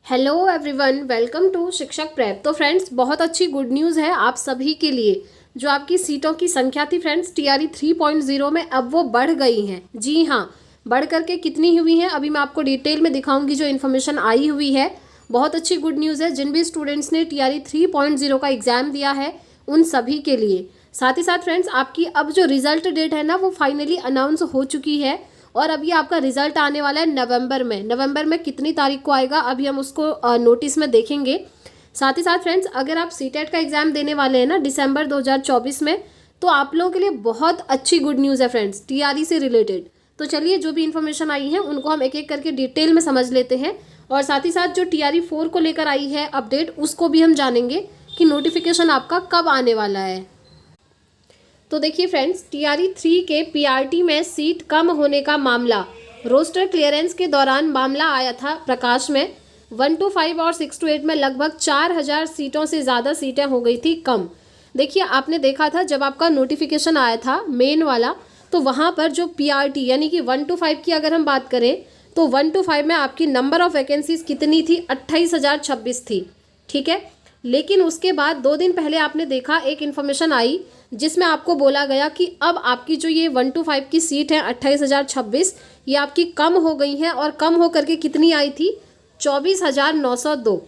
Hello everyone, welcome to शिक्षक prep. तो friends, बहुत अच्छी गुड न्यूज़ है आप सभी के लिए। जो आपकी सीटों की संख्या थी फ्रेंड्स टीआरई 3.0 में, अब वो बढ़ गई हैं। जी हाँ, बढ़ करके कितनी हुई हैं अभी मैं आपको डिटेल में दिखाऊंगी। जो इन्फॉर्मेशन आई हुई है, बहुत अच्छी गुड न्यूज़ है जिन भी स्टूडेंट्स ने टीआरई 3.0 का एग्ज़ाम दिया है उन सभी के लिए। साथ ही साथ फ्रेंड्स, आपकी अब जो रिजल्ट डेट है ना, वो फाइनली अनाउंस हो चुकी है और अभी आपका रिजल्ट आने वाला है नवंबर में कितनी तारीख को आएगा अभी हम उसको नोटिस में देखेंगे। साथ ही साथ फ्रेंड्स, अगर आप सीटेट का एग्जाम देने वाले हैं ना दिसंबर 2024 में, तो आप लोगों के लिए बहुत अच्छी गुड न्यूज़ है फ्रेंड्स टीआरई से रिलेटेड। तो चलिए, जो भी इन्फॉर्मेशन आई है उनको हम एक एक करके डिटेल में समझ लेते हैं और साथ ही साथ जो टीआरई 4 को लेकर आई है अपडेट, उसको भी हम जानेंगे कि नोटिफिकेशन आपका कब आने वाला है। तो देखिए फ्रेंड्स, टीआरई 3 के पीआरटी में सीट कम होने का मामला, रोस्टर क्लियरेंस के दौरान मामला आया था प्रकाश में। 1 to 5 और 6 to 8 में लगभग 4000 सीटों से ज़्यादा सीटें हो गई थी कम। देखिए, आपने देखा था जब आपका नोटिफिकेशन आया था मेन वाला, तो वहाँ पर जो पीआरटी यानी कि 1 to 5 की अगर हम बात करें तो 1 to 5 में आपकी नंबर ऑफ वैकेंसीज कितनी थी, 28,026 थी। ठीक है, लेकिन उसके बाद 2 दिन पहले आपने देखा एक इन्फॉर्मेशन आई जिसमें आपको बोला गया कि अब आपकी जो ये 1 to 5 की सीट है 28,026, ये आपकी कम हो गई हैं और कम हो करके कितनी आई थी, 24,902।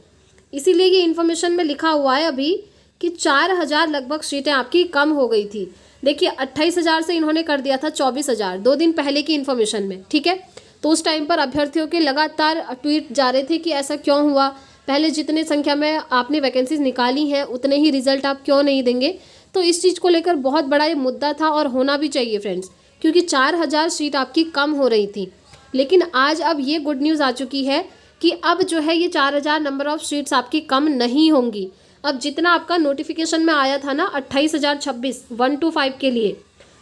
इसीलिए ये इन्फॉर्मेशन में लिखा हुआ है अभी कि 4,000 लगभग सीटें आपकी कम हो गई थी। देखिए, 28,000 से इन्होंने कर दिया था 24,000 2 दिन पहले की इन्फॉर्मेशन में। ठीक है, तो उस टाइम पर अभ्यर्थियों के लगातार ट्वीट जा रहे थे कि ऐसा क्यों हुआ, पहले जितने संख्या में आपने वैकेंसीज निकाली हैं उतने ही रिजल्ट आप क्यों नहीं देंगे। तो इस चीज़ को लेकर बहुत बड़ा ये मुद्दा था और होना भी चाहिए फ्रेंड्स, क्योंकि 4,000 सीट आपकी कम हो रही थी। लेकिन आज अब ये गुड न्यूज़ आ चुकी है कि अब जो है ये 4,000 नंबर ऑफ सीट्स आपकी कम नहीं होंगी। अब जितना आपका नोटिफिकेशन में आया था ना 28,026 1 to 5 के लिए,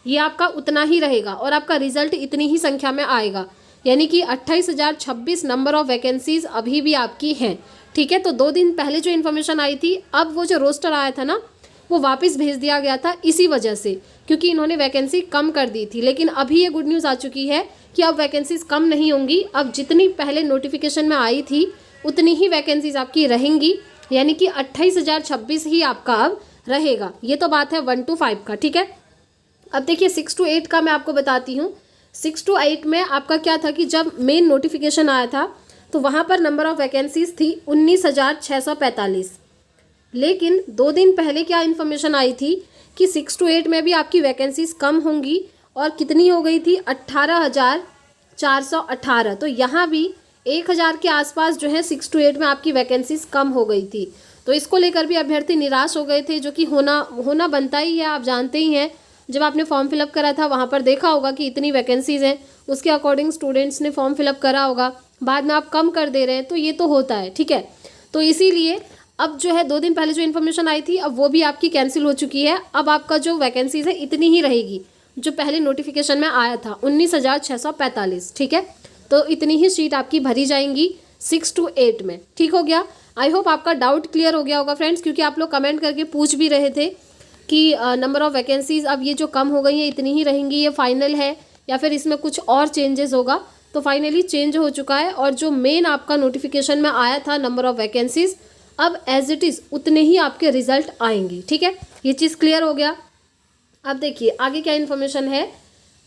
ये आपका उतना ही रहेगा और आपका रिजल्ट इतनी ही संख्या में आएगा, यानी कि 28,026 नंबर ऑफ वैकेंसीज अभी भी आपकी हैं। ठीक है, तो 2 दिन पहले जो इन्फॉर्मेशन आई थी, अब वो जो रोस्टर आया था ना, वो वापस भेज दिया गया था इसी वजह से, क्योंकि इन्होंने वैकेंसी कम कर दी थी। लेकिन अभी ये गुड न्यूज़ आ चुकी है कि अब वैकेंसीज कम नहीं होंगी। अब जितनी पहले नोटिफिकेशन में आई थी उतनी ही वैकेंसीज आपकी रहेंगी, यानी कि 28,026 ही आपका अब रहेगा। ये तो बात है 1 to 5 का। ठीक है, अब देखिए 6 to 8 का मैं आपको बताती हूँ। 6 to 8 में आपका क्या था कि जब मेन नोटिफिकेशन आया था तो वहाँ पर नंबर ऑफ वैकेंसीज थी 19,645। लेकिन 2 दिन पहले क्या इन्फॉर्मेशन आई थी कि 6 to 8 में भी आपकी वैकेंसीज कम होंगी और कितनी हो गई थी, 18,418। तो यहाँ भी 1,000 के आसपास जो है 6 to 8 में आपकी वैकेंसीज कम हो गई थी। तो इसको लेकर भी अभ्यर्थी निराश हो गए थे, जो कि होना बनता ही है। आप जानते ही हैं, जब आपने फॉर्म फिलअप करा था वहाँ पर देखा होगा कि इतनी वैकेंसीज हैं, उसके अकॉर्डिंग स्टूडेंट्स ने फॉर्म फिलअप करा होगा, बाद में आप कम कर दे रहे हैं, तो ये तो होता है। ठीक है, तो इसीलिए अब जो है 2 दिन पहले जो इन्फॉर्मेशन आई थी अब वो भी आपकी कैंसिल हो चुकी है। अब आपका जो वैकेंसीज है इतनी ही रहेगी जो पहले नोटिफिकेशन में आया था, 19,645। ठीक है, तो इतनी ही सीट आपकी भरी जाएंगी 6 to 8 में। ठीक हो गया, आई होप आपका डाउट क्लियर हो गया होगा फ्रेंड्स, क्योंकि आप लोग कमेंट करके पूछ भी रहे थे कि नंबर ऑफ वैकेंसीज अब ये जो कम हो गई हैं इतनी ही रहेंगी, ये फाइनल है या फिर इसमें कुछ और चेंजेस होगा। तो फाइनली चेंज हो चुका है और जो मेन आपका नोटिफिकेशन में आया था नंबर ऑफ वैकेंसीज, अब एज इट इज़ उतने ही आपके रिजल्ट आएंगे। ठीक है, ये चीज़ क्लियर हो गया। अब देखिए आगे क्या इन्फॉर्मेशन है।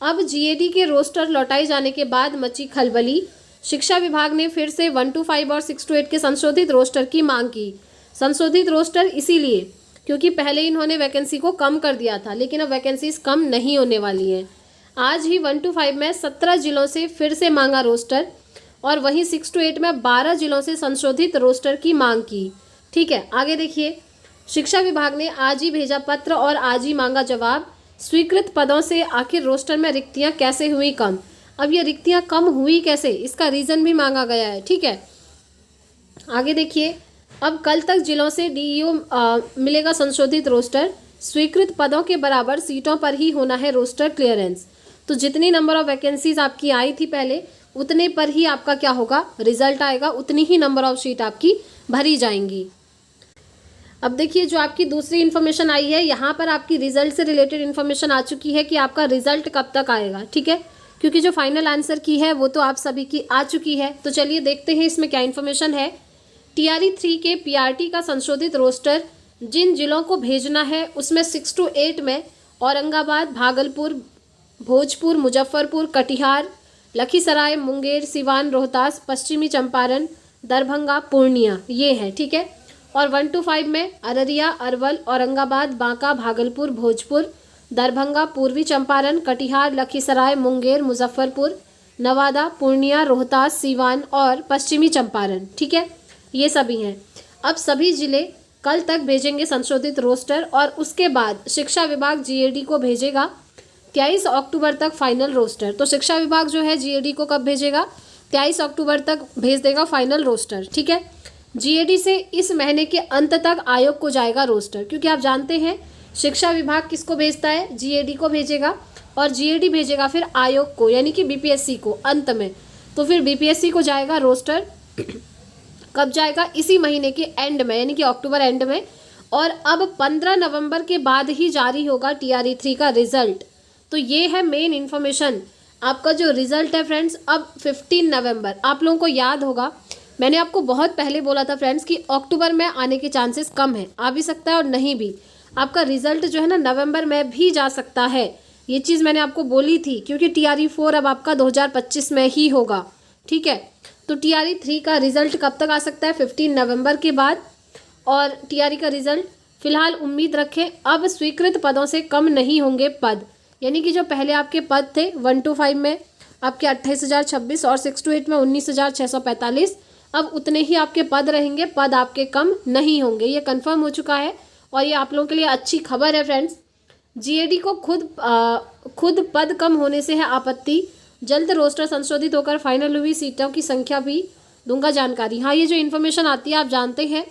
अब जीएडी के रोस्टर लौटाए जाने के बाद मची खलबली। शिक्षा विभाग ने फिर से 1 to 5 और 6 to 8 के संशोधित रोस्टर की मांग की। संशोधित रोस्टर इसीलिए क्योंकि पहले इन्होंने वैकेंसी को कम कर दिया था, लेकिन अब वैकेंसीज कम नहीं होने वाली हैं। आज ही 1 to 5 में 17 जिलों से फिर से मांगा रोस्टर और वहीं 6 to 8 में 12 जिलों से संशोधित रोस्टर की मांग की। ठीक है, आगे देखिए, शिक्षा विभाग ने आज ही भेजा पत्र और आज ही मांगा जवाब। स्वीकृत पदों से आखिर रोस्टर में रिक्तियां कैसे हुई कम। अब ये रिक्तियां कम हुई कैसे, इसका रीज़न भी मांगा गया है। ठीक है, आगे देखिए, अब कल तक जिलों से डीईओ मिलेगा संशोधित रोस्टर। स्वीकृत पदों के बराबर सीटों पर ही होना है रोस्टर क्लियरेंस। तो जितनी नंबर ऑफ वैकेंसीज आपकी आई थी पहले, उतने पर ही आपका क्या होगा, रिजल्ट आएगा, उतनी ही नंबर ऑफ सीट आपकी भरी जाएंगी। अब देखिए, जो आपकी दूसरी इन्फॉर्मेशन आई है, यहाँ पर आपकी रिजल्ट से रिलेटेड इन्फॉर्मेशन आ चुकी है कि आपका रिजल्ट कब तक आएगा। ठीक है, क्योंकि जो फाइनल आंसर की है वो तो आप सभी की आ चुकी है। तो चलिए देखते हैं इसमें क्या इन्फॉर्मेशन है। टीआरई 3 के पीआरटी का संशोधित रोस्टर जिन जिलों को भेजना है उसमें 6 to 8 में औरंगाबाद, भागलपुर, भोजपुर, मुजफ्फरपुर, कटिहार, लखीसराय, मुंगेर, सिवान, रोहतास, पश्चिमी चंपारण, दरभंगा, पूर्णिया, ये है। ठीक है। और 1 to 5 में अररिया, अरवल, औरंगाबाद, बांका, भागलपुर, भोजपुर, दरभंगा, पूर्वी चंपारण, कटिहार, लखीसराय, मुंगेर, मुजफ्फरपुर, नवादा, पूर्णिया, रोहतास, सिवान और पश्चिमी चंपारण। ठीक है, ये सभी हैं। अब सभी जिले कल तक भेजेंगे संशोधित रोस्टर और उसके बाद शिक्षा विभाग जीएडी को भेजेगा 23 अक्टूबर तक फाइनल रोस्टर। तो शिक्षा विभाग जो है जीएडी को कब भेजेगा? 23 अक्टूबर तक भेज देगा फाइनल रोस्टर। ठीक है। जीएडी से इस महीने के अंत तक आयोग को जाएगा रोस्टर, क्योंकि आप जानते हैं शिक्षा विभाग किसको भेजता है? जीएडी को भेजेगा और जीएडी भेजेगा फिर आयोग को, यानी कि बीपीएससी को अंत में। तो फिर बीपीएससी को जाएगा रोस्टर कब जाएगा? इसी महीने के एंड में, यानी कि अक्टूबर एंड में। और अब 15 नवंबर के बाद ही जारी होगा टीआरई 3 का रिजल्ट। तो ये है मेन इन्फॉर्मेशन। आपका जो रिजल्ट है फ्रेंड्स अब 15 नवंबर, आप लोगों को याद होगा मैंने आपको बहुत पहले बोला था फ्रेंड्स कि अक्टूबर में आने के चांसेस कम है, आ भी सकता है और नहीं भी। आपका रिजल्ट जो है ना नवंबर में भी जा सकता है, ये चीज़ मैंने आपको बोली थी, क्योंकि टीआरई 4 अब आपका 2025 में ही होगा। ठीक है। तो टीआरई 3 का रिजल्ट कब तक आ सकता है? 15 नवंबर के बाद। और टीआरई का रिजल्ट फिलहाल उम्मीद रखें अब स्वीकृत पदों से कम नहीं होंगे पद, यानी कि जो पहले आपके पद थे 1 to 5 में आपके 28,026 और 6 to 8 में 19,645, अब उतने ही आपके पद रहेंगे, पद आपके कम नहीं होंगे। ये कंफर्म हो चुका है और ये आप लोगों के लिए अच्छी खबर है फ्रेंड्स। जीएडी को खुद पद कम होने से है आपत्ति, जल्द रोस्टर संशोधित होकर फाइनल हुई सीटों की संख्या भी दूंगा जानकारी। हाँ, ये जो इन्फॉर्मेशन आती है आप जानते हैं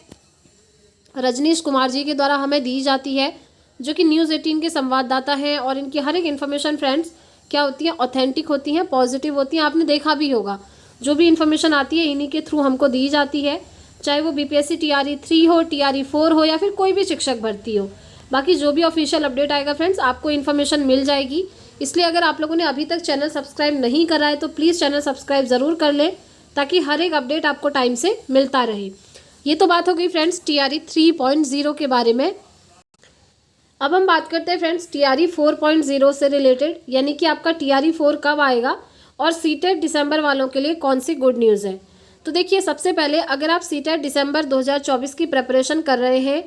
रजनीश कुमार जी के द्वारा हमें दी जाती है, जो कि न्यूज़ 18 के संवाददाता हैं। और इनकी हर एक इन्फॉर्मेशन फ्रेंड्स क्या होती है? ऑथेंटिक होती हैं, पॉजिटिव होती हैं। आपने देखा भी होगा जो भी इन्फॉर्मेशन आती है इन्हीं के थ्रू हमको दी जाती है, चाहे वो बीपीएससी टीआरई 3 हो, टीआरई 4 हो या फिर कोई भी शिक्षक भर्ती हो। बाकी जो भी ऑफिशियल अपडेट आएगा फ्रेंड्स आपको इन्फॉर्मेशन मिल जाएगी। इसलिए अगर आप लोगों ने अभी तक चैनल सब्सक्राइब नहीं करा है तो प्लीज़ चैनल सब्सक्राइब ज़रूर कर लें, ताकि हर एक अपडेट आपको टाइम से मिलता रहे। ये तो बात हो गई फ्रेंड्स टीआरई 3.0 के बारे में। अब हम बात करते हैं फ्रेंड्स टीआरई 4.0 से रिलेटेड, यानी कि आपका टीआरई 4 कब आएगा और सीटेट दिसंबर वालों के लिए कौन सी गुड न्यूज़ है। तो देखिए, सबसे पहले अगर आप सीटेट दिसंबर 2024 की प्रिपरेशन कर रहे हैं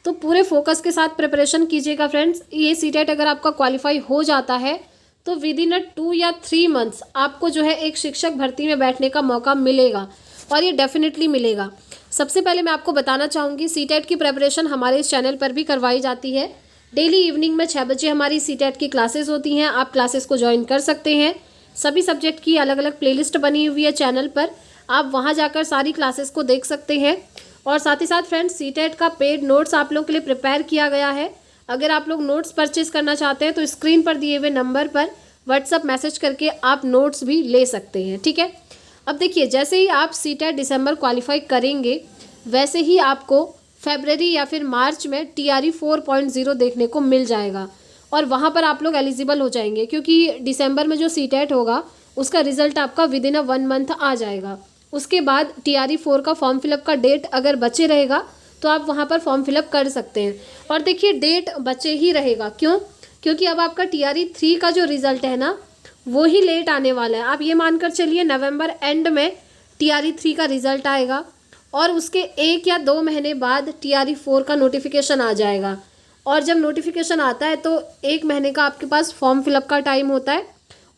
तो पूरे फोकस के साथ प्रिपरेशन कीजिएगा फ्रेंड्स। ये सीटेट अगर आपका क्वालिफाई हो जाता है तो विद इन 2 या 3 मंथ्स आपको जो है एक शिक्षक भर्ती में बैठने का मौका मिलेगा, और ये डेफिनेटली मिलेगा। सबसे पहले मैं आपको बताना चाहूँगी सीटेट की प्रिपरेशन हमारे इस चैनल पर भी करवाई जाती है। डेली इवनिंग में 6 बजे हमारी सीटेट की क्लासेस होती हैं, आप क्लासेस को ज्वाइन कर सकते हैं। सभी सब्जेक्ट की अलग अलग प्लेलिस्ट बनी हुई है चैनल पर, आप वहां जाकर सारी क्लासेस को देख सकते हैं। और साथ ही साथ फ्रेंड्स सीटेट का पेड नोट्स आप लोगों के लिए प्रिपेयर किया गया है। अगर आप लोग नोट्स परचेज करना चाहते हैं तो स्क्रीन पर दिए हुए नंबर पर व्हाट्सअप मैसेज करके आप नोट्स भी ले सकते हैं। ठीक है। अब देखिए, जैसे ही आप सीटेट दिसंबर क्वालिफाई करेंगे वैसे ही आपको फरवरी या फिर मार्च में टीआरई 4.0 देखने को मिल जाएगा, और वहाँ पर आप लोग एलिजिबल हो जाएंगे, क्योंकि दिसंबर में जो सीटेट होगा उसका रिजल्ट आपका विद इन 1 मंथ आ जाएगा। उसके बाद टीआरई 4 का फॉर्म फिलअप का डेट अगर बचे रहेगा तो आप वहाँ पर फॉर्म फिलअप कर सकते हैं। और देखिए, डेट बचे ही रहेगा, क्यों? क्योंकि अब आपका टीआरई 3 का जो रिजल्ट है ना वो ही लेट आने वाला है। आप ये मानकर चलिए नवंबर एंड में टीआरई 3 का रिजल्ट आएगा और उसके 1 या 2 महीने बाद टीआरई 4 का नोटिफिकेशन आ जाएगा। और जब नोटिफिकेशन आता है तो 1 महीने का आपके पास फॉर्म फिलअप का टाइम होता है,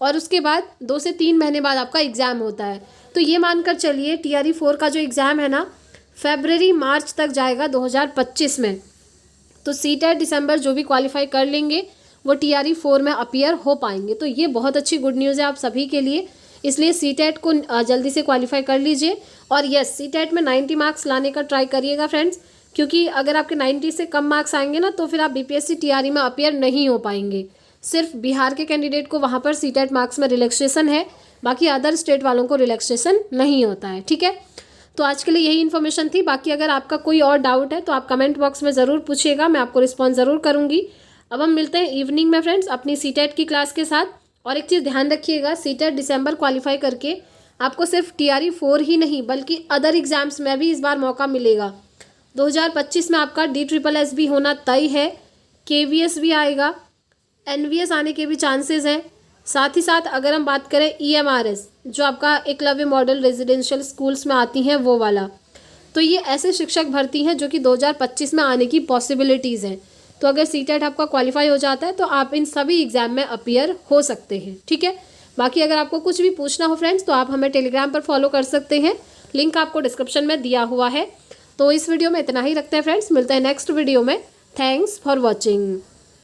और उसके बाद 2 से 3 महीने बाद आपका एग्ज़ाम होता है। तो ये मानकर चलिए टीआरई 4 का जो एग्ज़ाम है ना फरवरी मार्च तक जाएगा 2025 में। तो सीटेट दिसंबर जो भी क्वालिफाई कर लेंगे वो टीआरई 4 में अपीयर हो पाएंगे। तो ये बहुत अच्छी गुड न्यूज़ है आप सभी के लिए, इसलिए सीटेट को जल्दी से क्वालिफाई कर लीजिए। और यस, सीटेट में 90 मार्क्स लाने का ट्राई करिएगा फ्रेंड्स, क्योंकि अगर आपके 90 से कम मार्क्स आएंगे ना तो फिर आप बीपीएससी टीआरई में अपीयर नहीं हो पाएंगे। सिर्फ बिहार के कैंडिडेट को वहाँ पर सीटेट मार्क्स में रिलैक्सेशन है, बाकी अदर स्टेट वालों को रिलैक्सेशन नहीं होता है। ठीक है। तो आज के लिए यही इन्फॉर्मेशन थी। बाकी अगर आपका कोई और डाउट है तो आप कमेंट बॉक्स में ज़रूर पूछिएगा, मैं आपको रिस्पॉन्स ज़रूर करूँगी। अब हम मिलते हैं इवनिंग में फ्रेंड्स अपनी सीटेट की क्लास के साथ। और एक चीज़ ध्यान रखिएगा, सीटेट दिसंबर क्वालिफाई करके आपको सिर्फ TRE 4 ही नहीं बल्कि अदर एग्जाम्स में भी इस बार मौका मिलेगा। 2025 में आपका DSSS भी होना तय है, KVS भी आएगा, NVS आने के भी चांसेस हैं। साथ ही साथ अगर हम बात करें EMRS जो आपका एकलव्य मॉडल रेजिडेंशियल स्कूल्स में आती हैं वो वाला, तो ये ऐसे शिक्षक भर्ती हैं जो कि 2025 में आने की पॉसिबिलिटीज़ हैं। तो अगर CTET आपका क्वालिफाई हो जाता है तो आप इन सभी एग्जाम में अपीयर हो सकते हैं। ठीक है, बाकी अगर आपको कुछ भी पूछना हो फ्रेंड्स तो आप हमें टेलीग्राम पर फॉलो कर सकते हैं, लिंक आपको डिस्क्रिप्शन में दिया हुआ है। तो इस वीडियो में इतना ही रखते हैं फ्रेंड्स, मिलते हैं नेक्स्ट वीडियो में। Thanks for watching.